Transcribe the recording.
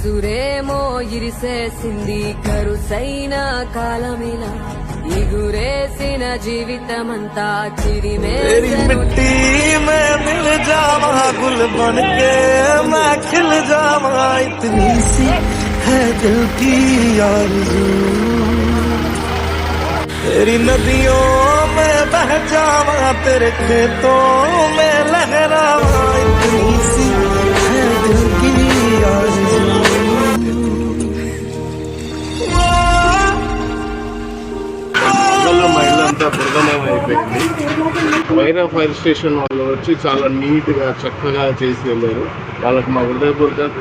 ఉసురేమో ఇరిసేసింది కరుసైన కాలమిలా ఇగురేసిన జీవితమంతా చిరిమే मिट्टी में मिल जावा गुल बन के मैं खिल जावा इतनी सी है दिल की आरज़ू तेरी नदियों में बह जावा तेरे खेतों में लहरावा इतनी सी है दिल की आरज़ू మా ఇల్లు అంతా బురదమయం అయిపోయింది. వైరా ఫైర్ స్టేషన్ వాళ్ళు వచ్చి చాలా నీట్గా చక్కగా చేసి వెళ్ళారు. వాళ్ళకి మా హృదయపూర్వక